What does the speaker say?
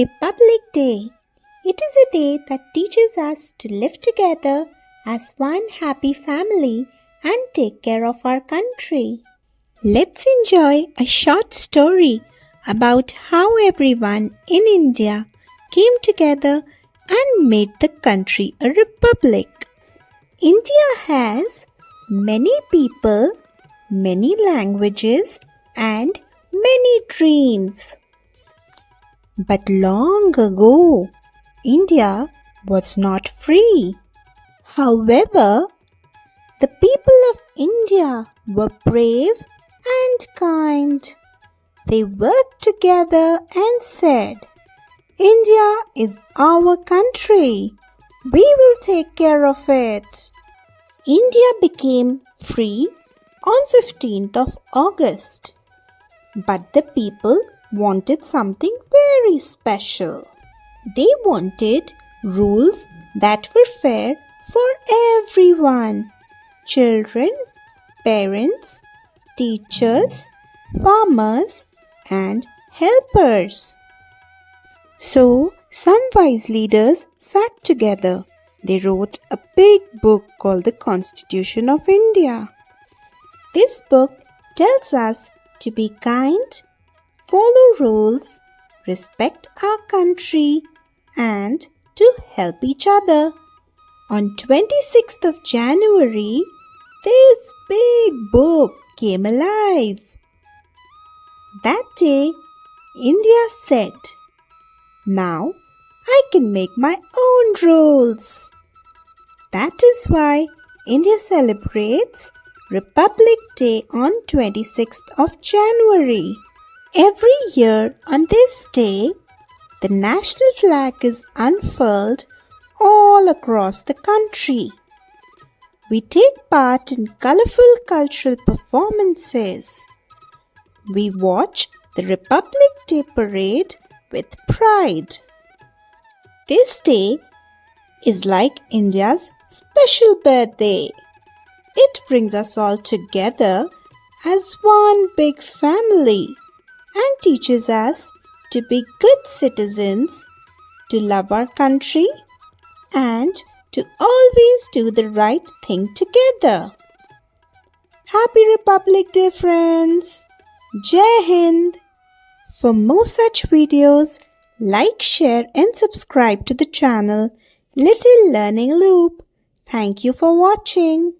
Republic Day. It is a day that teaches us to live together as one happy family and take care of our country. Let's enjoy a short story about how everyone in India came together and made the country a republic. India has many people, many languages, and many dreams. But long ago, India was not free. However, the people of India were brave and kind. They worked together and said, "India is our country. We will take care of it." India became free on 15th of August. But the people wanted something very special. They wanted rules that were fair for everyone: children, parents, teachers, farmers, and helpers. So, some wise leaders sat together. They wrote a big book called the Constitution of India. This book tells us to be kind, follow rules, respect our country, and to help each other. On 26th of January, this big book came alive. That day, India said, "Now I can make my own rules." That is why India celebrates Republic Day on 26th of January. Every year on this day, the national flag is unfurled all across the country. We take part in colorful cultural performances. We watch the Republic Day parade with pride. This day is like India's special birthday. It brings us all together as one big family and teaches us to be good citizens, to love our country, and to always do the right thing together. Happy Republic Day, friends! Jai Hind! For more such videos, like, share, and subscribe to the channel Little Learning Loop. Thank you for watching.